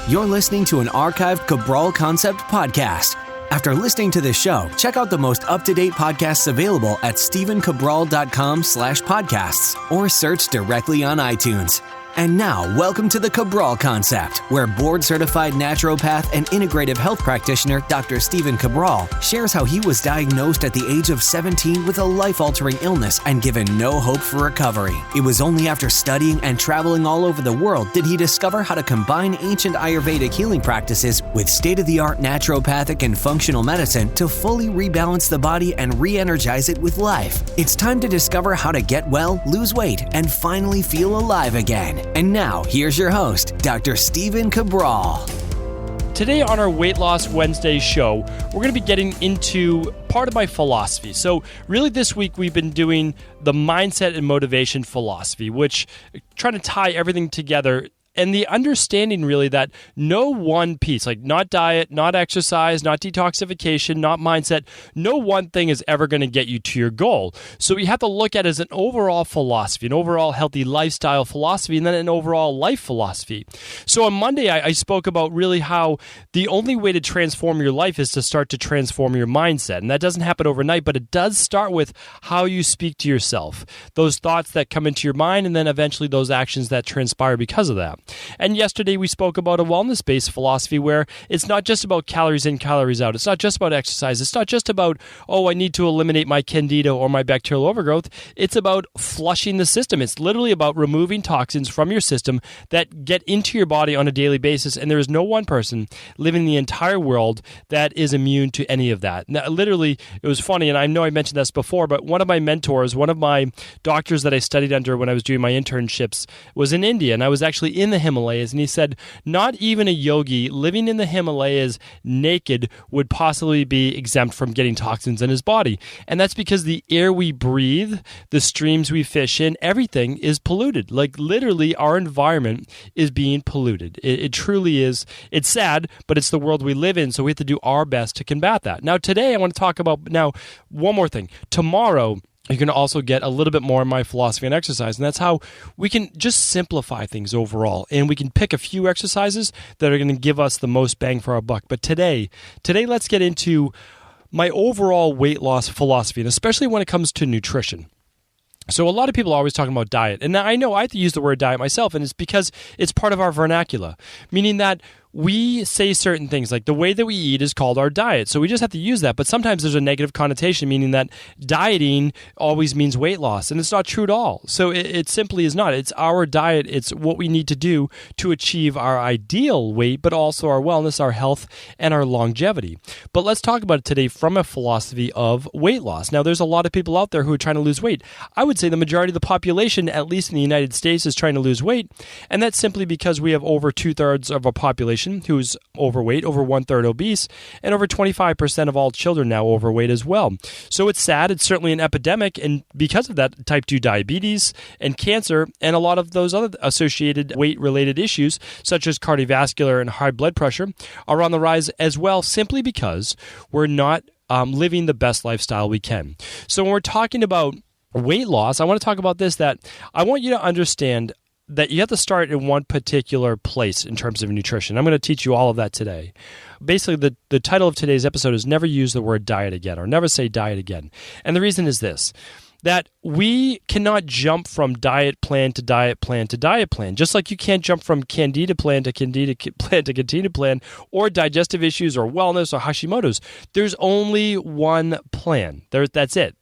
You're listening to an archived Cabral Concept podcast. After listening to this show, check out the most up-to-date podcasts available at stephencabral.com/podcasts or search directly on iTunes. And now, welcome to the Cabral Concept, where board-certified naturopath and integrative health practitioner Dr. Stephen Cabral shares how he was diagnosed at the age of 17 with a life-altering illness and given no hope for recovery. It was only after studying and traveling all over the world did he discover how to combine ancient Ayurvedic healing practices with state-of-the-art naturopathic and functional medicine to fully rebalance the body and re-energize it with life. It's time to discover how to get well, lose weight, and finally feel alive again. And now, here's your host, Dr. Stephen Cabral. Today on our Weight Loss Wednesday show, we're going to be getting into part of my philosophy. So really this week we've been doing the mindset and motivation philosophy, which trying to tie everything together. And the understanding really that no one piece, like not diet, not exercise, not detoxification, not mindset, no one thing is ever going to get you to your goal. So we have to look at it as an overall philosophy, an overall healthy lifestyle philosophy, and then an overall life philosophy. So on Monday, I spoke about really how the only way to transform your life is to start to transform your mindset. And that doesn't happen overnight, but it does start with how you speak to yourself, those thoughts that come into your mind, and then eventually those actions that transpire because of that. And yesterday we spoke about a wellness-based philosophy where it's not just about calories in, calories out. It's not just about exercise. It's not just about, I need to eliminate my candida or my bacterial overgrowth. It's about flushing the system. It's literally about removing toxins from your system that get into your body on a daily basis. And there is no one person living in the entire world that is immune to any of that. Now, literally, it was funny, and I know I mentioned this before, but one of my mentors, one of my doctors that I studied under when I was doing my internships was in India, and I was actually in the Himalayas, and he said not even a yogi living in the Himalayas naked would possibly be exempt from getting toxins in his body. And that's because the air we breathe, the streams we fish in, everything is polluted. Like literally our environment is being polluted. It truly is. It's sad, but it's the world we live in, so we have to do our best to combat that. Now today I want to talk about one more thing. Tomorrow you're going to also get a little bit more in my philosophy and exercise, and that's how we can just simplify things overall, and we can pick a few exercises that are going to give us the most bang for our buck. But today let's get into my overall weight loss philosophy, and especially when it comes to nutrition. So a lot of people are always talking about diet, and I know I have to use the word diet myself, and it's because it's part of our vernacular, meaning that we say certain things, like the way that we eat is called our diet. So we just have to use that. But sometimes there's a negative connotation, meaning that dieting always means weight loss. And it's not true at all. So it simply is not. It's our diet. It's what we need to do to achieve our ideal weight, but also our wellness, our health, and our longevity. But let's talk about it today from a philosophy of weight loss. Now, there's a lot of people out there who are trying to lose weight. I would say the majority of the population, at least in the United States, is trying to lose weight. And that's simply because we have over 2/3 of our population who's overweight, over 1/3 obese, and over 25% of all children now overweight as well. So it's sad. It's certainly an epidemic, and because of that, type 2 diabetes and cancer and a lot of those other associated weight-related issues, such as cardiovascular and high blood pressure, are on the rise as well, simply because we're not living the best lifestyle we can. So when we're talking about weight loss, I want to talk about this, that I want you to understand that you have to start in one particular place in terms of nutrition. I'm going to teach you all of that today. Basically, the title of today's episode is Never Use the Word Diet Again, or Never Say Diet Again. And the reason is this, that we cannot jump from diet plan to diet plan to diet plan, just like you can't jump from candida plan to candida plan to candida plan, or digestive issues or wellness or Hashimoto's. There's only one plan. That's it.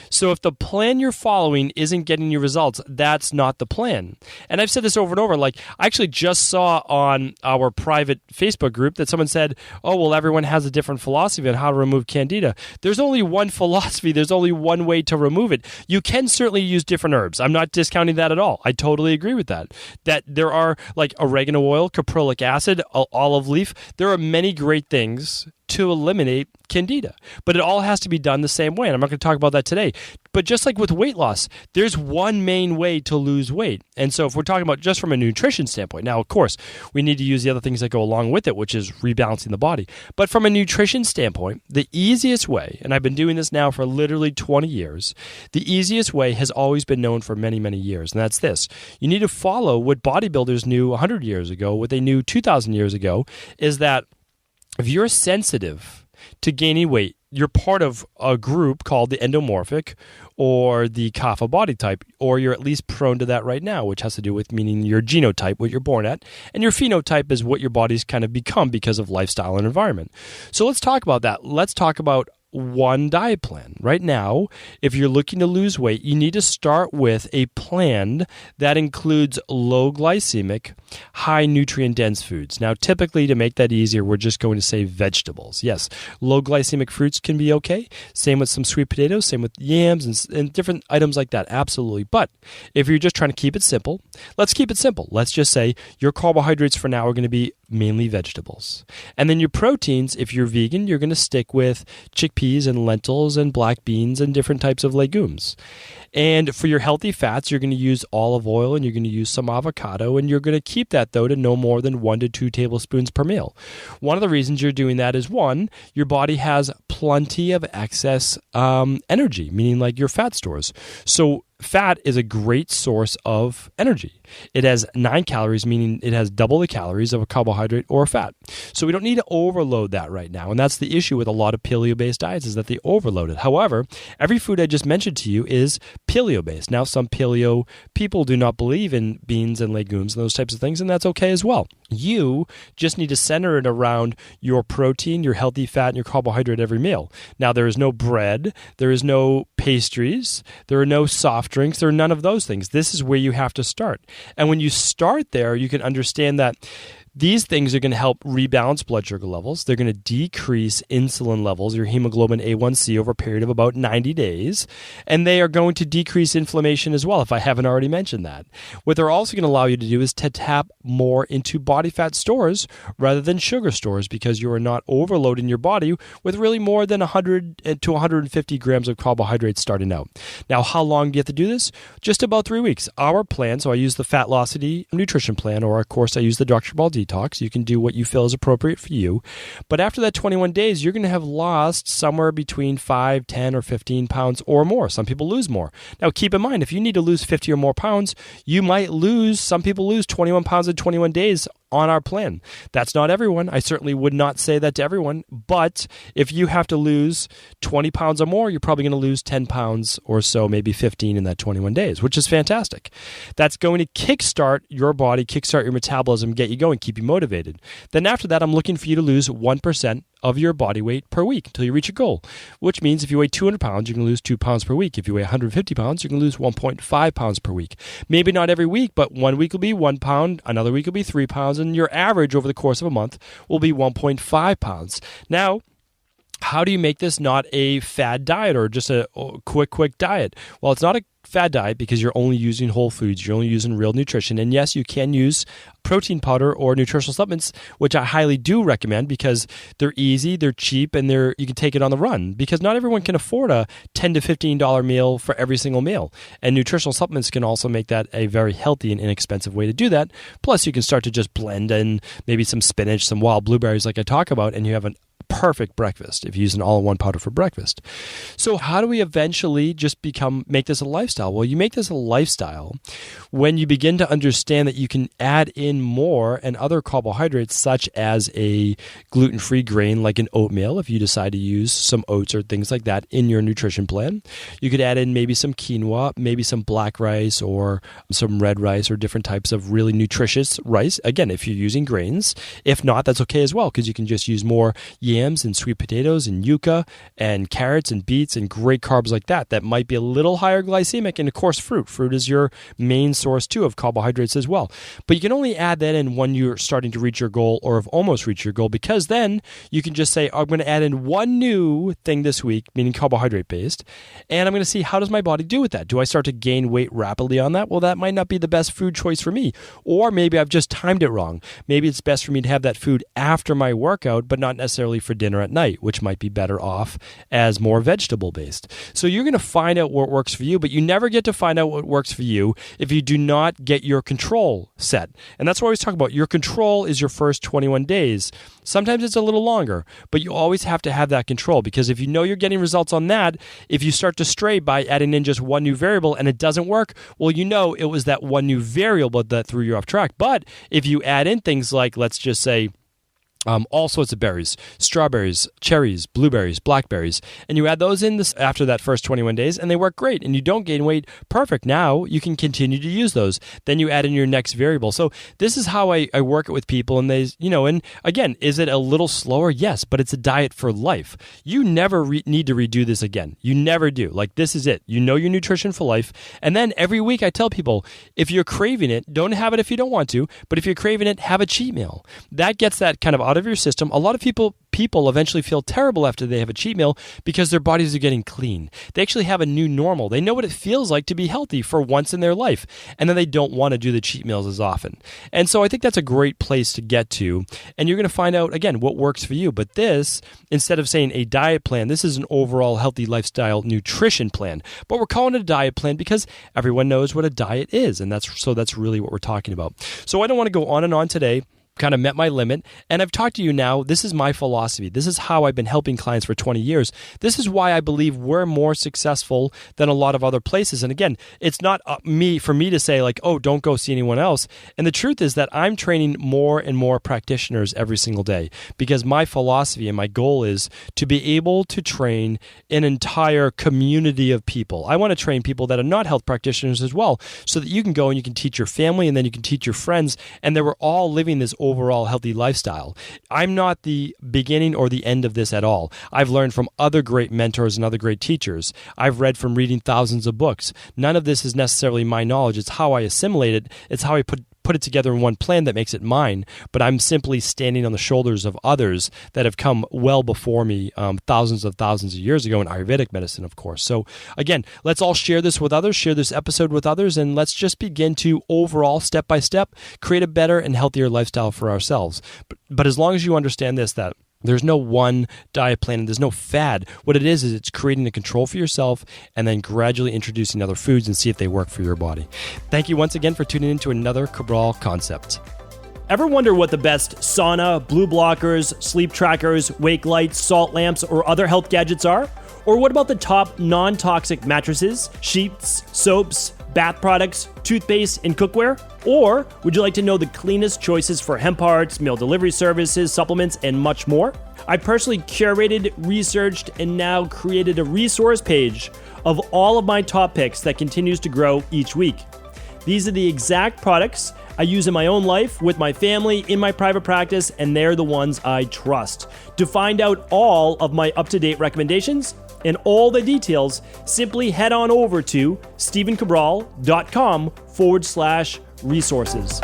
So if the plan you're following isn't getting you results, that's not the plan. And I've said this over and over. Like, I actually just saw on our private Facebook group that someone said, everyone has a different philosophy on how to remove candida. There's only one philosophy. There's only one way to remove it. You can certainly use different herbs. I'm not discounting that at all. I totally agree with that. That there are like oregano oil, caprylic acid, olive leaf. There are many great things to eliminate candida. But it all has to be done the same way, and I'm not going to talk about that today. But just like with weight loss, there's one main way to lose weight. And so if we're talking about just from a nutrition standpoint, now, of course, we need to use the other things that go along with it, which is rebalancing the body. But from a nutrition standpoint, the easiest way, and I've been doing this now for literally 20 years, the easiest way has always been known for many, many years, and that's this. You need to follow what bodybuilders knew 100 years ago, what they knew 2,000 years ago, is that if you're sensitive to gaining weight, you're part of a group called the endomorphic or the kapha body type, or you're at least prone to that right now, which has to do with meaning your genotype, what you're born at, and your phenotype is what your body's kind of become because of lifestyle and environment. So let's talk about that. Let's talk about one diet plan. Right now, if you're looking to lose weight, you need to start with a plan that includes low glycemic, high nutrient dense foods. Now, typically to make that easier, we're just going to say vegetables. Yes, low glycemic fruits can be okay. Same with some sweet potatoes, same with yams and different items like that. Absolutely. But if you're just trying to keep it simple, let's keep it simple. Let's just say your carbohydrates for now are going to be mainly vegetables. And then your proteins, if you're vegan, you're going to stick with chickpeas and lentils and black beans and different types of legumes. And for your healthy fats, you're going to use olive oil and you're going to use some avocado, and you're going to keep that, though, to no more than 1 to 2 tablespoons per meal. One of the reasons you're doing that is, one, your body has plenty of excess energy, meaning like your fat stores. So fat is a great source of energy. It has 9 calories, meaning it has double the calories of a carbohydrate or a fat. So we don't need to overload that right now. And that's the issue with a lot of paleo-based diets, is that they overload it. However, every food I just mentioned to you is paleo-based. Now, some paleo people do not believe in beans and legumes and those types of things, and that's okay as well. You just need to center it around your protein, your healthy fat, and your carbohydrate every meal. Now, there is no bread, there is no pastries, there are no soft drinks, there are none of those things. This is where you have to start. And when you start there, you can understand that these things are going to help rebalance blood sugar levels. They're going to decrease insulin levels, your hemoglobin A1C, over a period of about 90 days. And they are going to decrease inflammation as well, if I haven't already mentioned that. What they're also going to allow you to do is to tap more into body fat stores rather than sugar stores, because you are not overloading your body with really more than 100 to 150 grams of carbohydrates starting out. Now, how long do you have to do this? Just about 3 weeks. Our plan, so I use the Fatlocity nutrition plan, or of course I use the Dr. Cabral detox. You can do what you feel is appropriate for you. But after that 21 days, you're going to have lost somewhere between 5, 10, or 15 pounds or more. Some people lose more. Now, keep in mind, if you need to lose 50 or more pounds, you might lose, some people lose 21 pounds in 21 days on our plan. That's not everyone. I certainly would not say that to everyone. But if you have to lose 20 pounds or more, you're probably going to lose 10 pounds or so, maybe 15 in that 21 days, which is fantastic. That's going to kickstart your body, kickstart your metabolism, get you going, keep you motivated. Then after that, I'm looking for you to lose 1% of your body weight per week until you reach your goal, which means if you weigh 200 pounds, you can lose 2 pounds per week. If you weigh 150 pounds, you can lose 1.5 pounds per week. Maybe not every week, but 1 week will be 1 pound, another week will be 3 pounds, and your average over the course of a month will be 1.5 pounds. Now, how do you make this not a fad diet or just a quick diet? Well, it's not a fad diet because you're only using whole foods, you're only using real nutrition. And yes, you can use protein powder or nutritional supplements, which I highly do recommend because they're easy, they're cheap, and you can take it on the run, because not everyone can afford a $10 to $15 meal for every single meal. And nutritional supplements can also make that a very healthy and inexpensive way to do that. Plus, you can start to just blend in maybe some spinach, some wild blueberries like I talk about, and you have an perfect breakfast if you use an all-in-one powder for breakfast. So how do we eventually just make this a lifestyle? Well, you make this a lifestyle when you begin to understand that you can add in more and other carbohydrates, such as a gluten-free grain like an oatmeal, if you decide to use some oats or things like that in your nutrition plan. You could add in maybe some quinoa, maybe some black rice or some red rice, or different types of really nutritious rice. Again, if you're using grains. If not, that's okay as well, because you can just use more yams and sweet potatoes and yuca and carrots and beets and great carbs like that might be a little higher glycemic. And of course, fruit is your main source too of carbohydrates as well. But you can only add that in when you're starting to reach your goal or have almost reached your goal, because then you can just say, I'm going to add in one new thing this week, meaning carbohydrate based, and I'm going to see, how does my body do with that? Do I start to gain weight rapidly on that? Well, that might not be the best food choice for me. Or maybe I've just timed it wrong. Maybe it's best for me to have that food after my workout, but not necessarily for dinner at night, which might be better off as more vegetable based. So you're going to find out what works for you, but you never get to find out what works for you if you do not get your control set. And that's what I always talk about. Your control is your first 21 days. Sometimes it's a little longer, but you always have to have that control, because if you know you're getting results on that, if you start to stray by adding in just one new variable and it doesn't work, well, you know it was that one new variable that threw you off track. But if you add in things like, let's just say, all sorts of berries, strawberries, cherries, blueberries, blackberries, and you add those in this after that first 21 days, and they work great, and you don't gain weight. Perfect. Now you can continue to use those. Then you add in your next variable. So this is how I work it with people, and they, and again, is it a little slower? Yes, but it's a diet for life. You never need to redo this again. You never do. Like, this is it. You know your nutrition for life. And then every week I tell people, if you're craving it, don't have it if you don't want to, but if you're craving it, have a cheat meal. That gets that kind of out of your system. A lot of people eventually feel terrible after they have a cheat meal because their bodies are getting clean. They actually have a new normal. They know what it feels like to be healthy for once in their life, and then they don't want to do the cheat meals as often. And so I think that's a great place to get to, and you're going to find out, again, what works for you. But this, instead of saying a diet plan, this is an overall healthy lifestyle nutrition plan. But we're calling it a diet plan because everyone knows what a diet is, and that's really what we're talking about. So I don't want to go on and on today. Kind of met my limit, and I've talked to you now. This is my philosophy. This is how I've been helping clients for 20 years. This is why I believe we're more successful than a lot of other places. And again, it's not for me to say like, oh, don't go see anyone else. And the truth is that I'm training more and more practitioners every single day, because my philosophy and my goal is to be able to train an entire community of people. I want to train people that are not health practitioners as well, so that you can go and you can teach your family, and then you can teach your friends, and they were all living this overall healthy lifestyle. I'm not the beginning or the end of this at all. I've learned from other great mentors and other great teachers. I've read from reading thousands of books. None of this is necessarily my knowledge. It's how I assimilate it. It's how I put it together in one plan that makes it mine, but I'm simply standing on the shoulders of others that have come well before me, thousands of years ago in Ayurvedic medicine, of course. So again, let's all share this with others, share this episode with others, and let's just begin to overall, step by step, create a better and healthier lifestyle for ourselves. But as long as you understand this, that there's no one diet plan and there's no fad. What it is it's creating a control for yourself and then gradually introducing other foods and see if they work for your body. Thank you once again for tuning in to another Cabral Concept. Ever wonder what the best sauna, blue blockers, sleep trackers, wake lights, salt lamps, or other health gadgets are? Or what about the top non-toxic mattresses, sheets, soaps, bath products, toothpaste, and cookware? Or would you like to know the cleanest choices for hemp hearts, meal delivery services, supplements, and much more? I personally curated, researched, and now created a resource page of all of my top picks that continues to grow each week. These are the exact products I use in my own life, with my family, in my private practice, and they're the ones I trust. To find out all of my up-to-date recommendations and all the details, simply head on over to StephenCabral.com/resources.